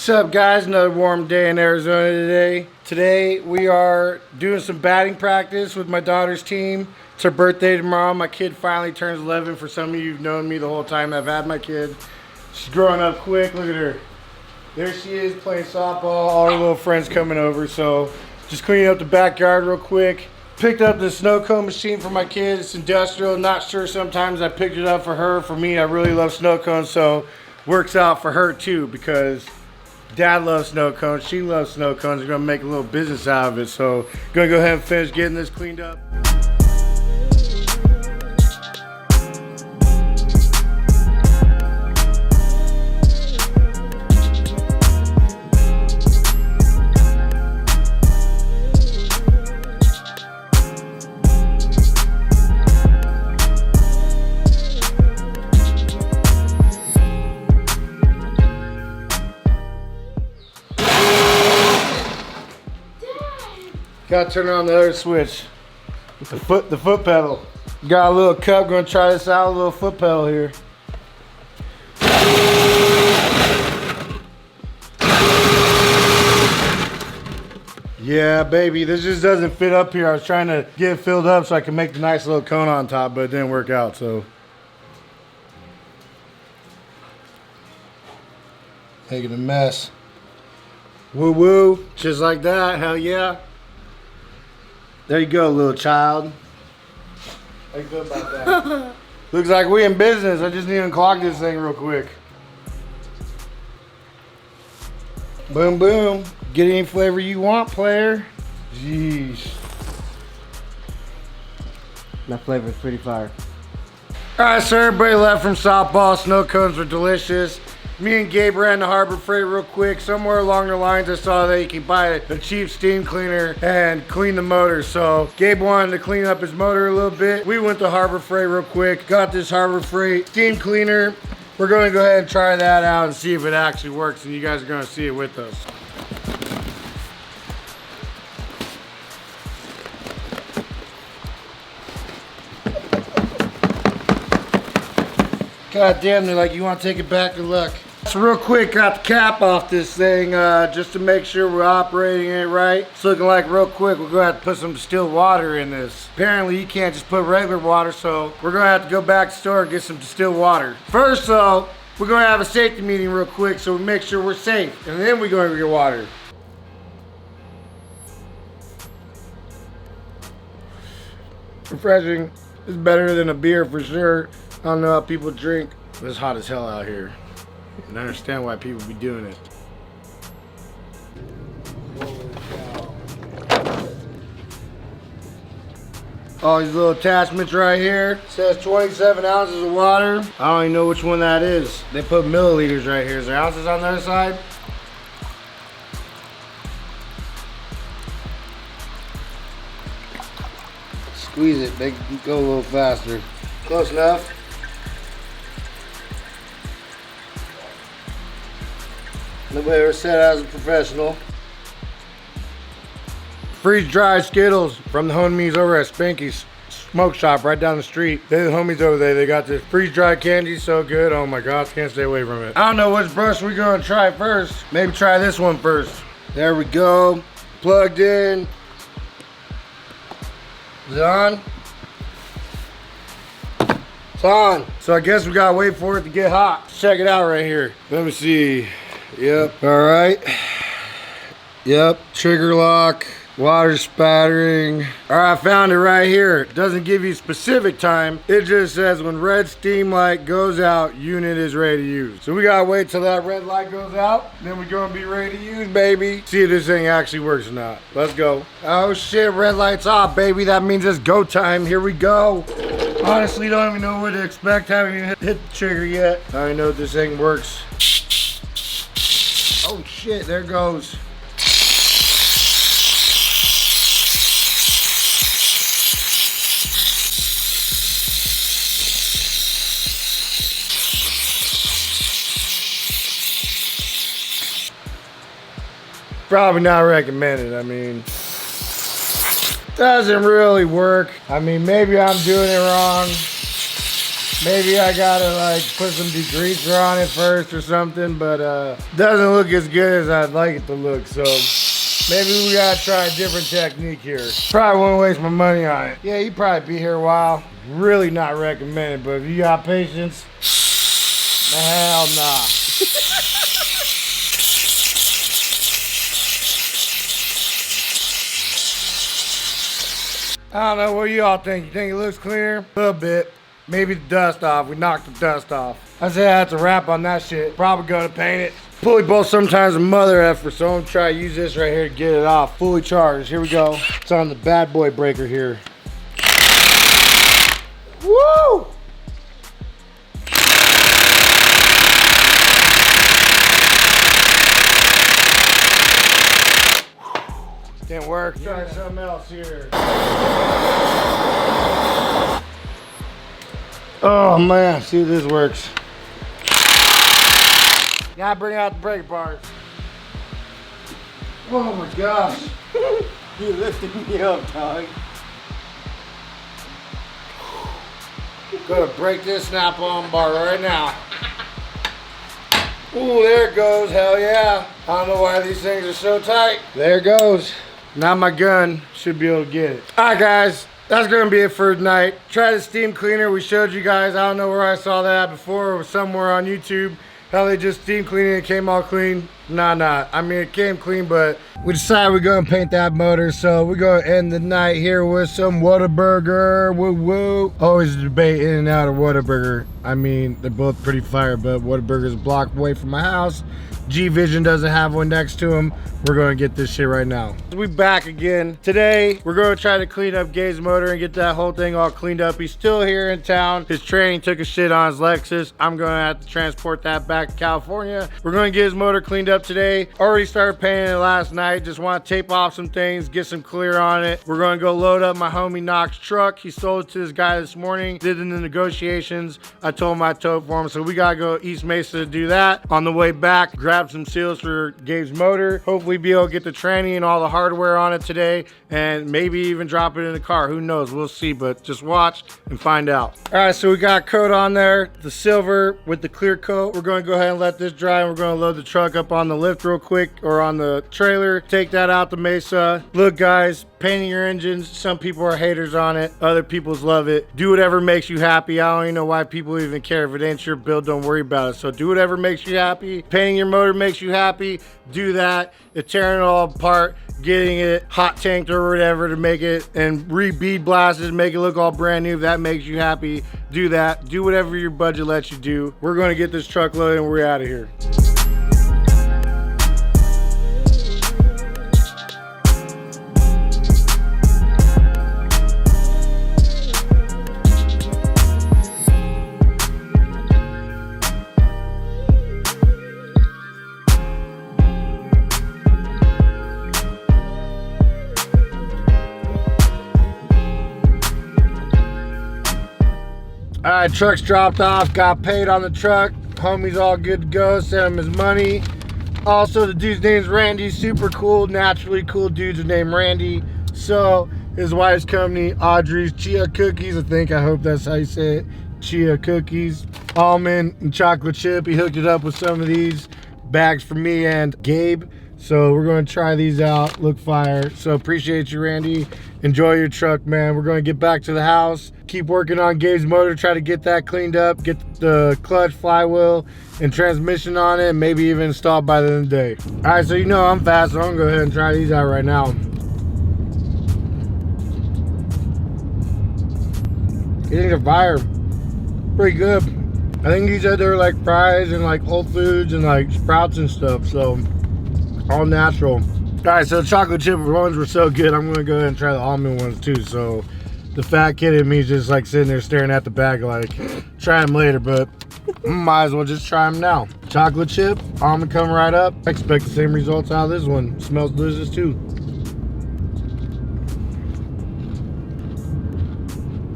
What's up, guys? Another warm day in Arizona today. Today we are doing some batting practice with my daughter's team. It's her birthday tomorrow. My kid finally turns 11. For some of you who've known me the whole time I've had my kid. She's growing up quick. Look at her. There she is playing softball. All her little friends coming over. So just cleaning up the backyard real quick. Picked up the snow cone machine for my kid. It's industrial. Not sure sometimes I picked it up for her. For me, I really love snow cones. So works out for her too because Dad loves snow cones, she loves snow cones. We're gonna make a little business out of it. So, gonna go ahead and finish getting this cleaned up. Gotta turn on the other switch. The foot pedal. Got a little cup, gonna try this out, a little foot pedal here. Yeah, baby, this just doesn't fit up here. I was trying to get it filled up so I can make the nice little cone on top, but it didn't work out, so. Making a mess. Woo woo, just like that, hell yeah. There you go, little child. How you feel about that? Looks like we in business. I just need to unclog this thing real quick. Boom, boom. Get any flavor you want, player. Jeez. That flavor is pretty fire. All right, so everybody left from softball. Snow cones were delicious. Me and Gabe ran to Harbor Freight real quick. Somewhere along the lines I saw that you can buy a cheap steam cleaner and clean the motor. So Gabe wanted to clean up his motor a little bit. We went to Harbor Freight real quick. Got this Harbor Freight steam cleaner. We're going to go ahead and try that out and see if it actually works. And you guys are going to see it with us. God damn, they're like, you want to take it back? Good luck. So real quick, got the cap off this thing just to make sure we're operating it right. It's looking like real quick we're going to have to put some distilled water in this. Apparently you can't just put regular water, so we're going to have to go back to the store and get some distilled water. First though, we're going to have a safety meeting real quick so we make sure we're safe, and then we're going to get water. Refreshing. It's better than a beer for sure. I don't know how people drink. It's hot as hell out here. And I understand why people be doing it. All these little attachments right here. It says 27 ounces of water. I don't even know which one that is. They put milliliters right here. Is there ounces on the other side? Squeeze it, make it go a little faster. Close enough. Nobody ever said I was a professional. Freeze-dried Skittles from the homies over at Spanky's Smoke Shop right down the street. They're the homies over there. They got this freeze-dried candy, so good. Oh my gosh, can't stay away from it. I don't know which brush we're gonna try first. Maybe try this one first. There we go. Plugged in. Is it on? It's on. So I guess we gotta wait for it to get hot. Let's check it out right here. Let me see. Yep. All right. Yep. Trigger lock. Water spattering. All right, I found it right here. It doesn't give you specific time. It just says when red steam light goes out, unit is ready to use. So we gotta wait till that red light goes out. Then we're gonna be ready to use, baby. See if this thing actually works or not. Let's go. Oh shit, red light's off, baby. That means it's go time. Here we go. Honestly, don't even know what to expect. Haven't even hit the trigger yet. I already know this thing works. Oh shit, there it goes. Probably not recommended. I mean, doesn't really work. I mean, maybe I'm doing it wrong. Maybe I gotta like put some degreaser on it first or something, but doesn't look as good as I'd like it to look, so maybe we gotta try a different technique here. Probably won't waste my money on it. Yeah, you'd probably be here a while. Really not recommended, but if you got patience, hell nah. I don't know, what do y'all think? You think it looks cleaner? A little bit. Maybe the dust off. We knocked the dust off. I say that's a wrap on that shit. Probably gonna paint it. Pulley bolt sometimes a mother effer, so I'm gonna try to use this right here to get it off. Fully charged. Here we go. It's on the bad boy breaker here. Woo! Didn't work. Try something else here. Oh man, see if this works. Now bring out the brake parts. Oh my gosh. You lifted me up, dog. Gonna break this snap-on bar right now. Ooh, there it goes, hell yeah. I don't know why these things are so tight. There it goes. Now my gun should be able to get it. All right, guys, that's gonna be it for tonight. Try the steam cleaner we showed you guys. I don't know where I saw that before. It was somewhere on YouTube. How they just steam cleaning it, came all clean. Nah. I mean, it came clean, but we decided we're gonna paint that motor. So we're gonna end the night here with some Whataburger. Woo woo. Always a debate in and out of Whataburger. I mean, they're both pretty fire, but Whataburger's a block away from my house. GVision doesn't have one next to him. We're gonna get this shit right now. We back again. Today, we're gonna try to clean up Gabe's motor and get that whole thing all cleaned up. He's still here in town. His training took a shit on his Lexus. I'm gonna have to transport that back to California. We're gonna get his motor cleaned up today. Already started painting it last night. Just wanna tape off some things, get some clear on it. We're gonna go load up my homie Knox's truck. He sold it to this guy this morning. Did in the negotiations. I told him I'd tow it for him. So we gotta go East Mesa to do that. On the way back, grab some seals for Gabe's motor. Hopefully be able to get the tranny and all the hardware on it today, and maybe even drop it in the car. Who knows? We'll see, but just watch and find out. All right, so we got coat on there, the silver with the clear coat. We're going to go ahead and let this dry, and we're going to load the truck up on the lift real quick, or on the trailer. Take that out the Mesa. Look, guys, painting your engines, some people are haters on it, other people's love it. Do whatever makes you happy. I don't even know why people even care. If it ain't your build, don't worry about it. So do whatever makes you happy. Painting your motor makes you happy, do that. If tearing it all apart, getting it hot tanked or whatever to make it, and re-bead blasted, make it look all brand new, if that makes you happy, do that. Do whatever your budget lets you do. We're going to get this truck loaded and we're out of here. All right, truck's dropped off, got paid on the truck. Homie's all good to go, sent him his money. Also, the dude's name's Randy, super cool, naturally cool dude's named Randy. So, his wife's company, Audrey's Chia Cookies, I hope that's how you say it. Chia Cookies, almond and chocolate chip. He hooked it up with some of these bags for me and Gabe. So we're going to try these out, look fire. So appreciate you, Randy. Enjoy your truck, man. We're going to get back to the house, keep working on Gabe's motor, try to get that cleaned up, get the clutch, flywheel, and transmission on it, and maybe even installed by the end of the day. All right, so you know I'm fast, so I'm going to go ahead and try these out right now. These things are fire. Pretty good. I think these are like fries and like Whole Foods and like Sprouts and stuff, so all natural. All right, so the chocolate chip ones were so good, I'm gonna go ahead and try the almond ones too. So the fat kid in me is just like sitting there staring at the bag like, try them later, but might as well just try them now. Chocolate chip, almond coming right up. I expect the same results out of this one. Smells delicious too.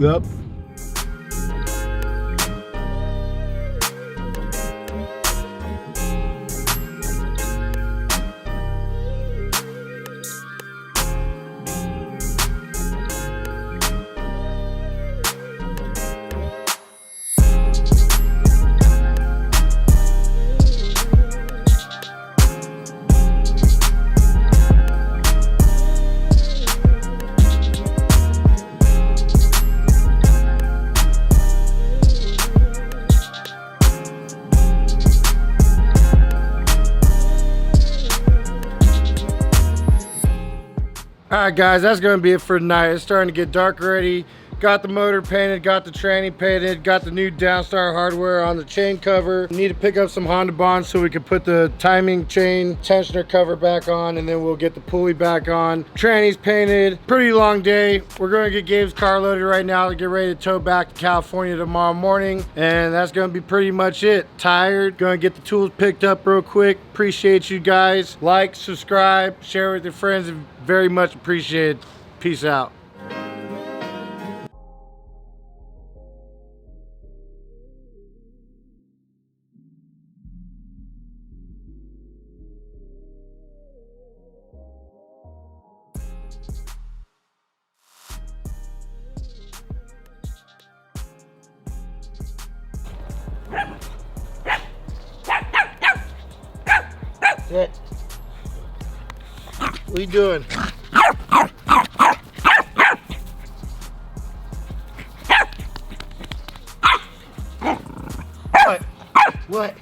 Yep. Alright guys, that's gonna be it for tonight. It's starting to get dark already. Got the motor painted, got the tranny painted, got the new Downstar hardware on the chain cover. Need to pick up some Honda bonds so we can put the timing chain tensioner cover back on, and then we'll get the pulley back on. Tranny's painted. Pretty long day. We're gonna get Gabe's car loaded right now to get ready to tow back to California tomorrow morning, and that's gonna be pretty much it. Tired, gonna get the tools picked up real quick. Appreciate you guys. Like, subscribe, share with your friends. Very much appreciated. Peace out. Sit. What are you doing? What? What?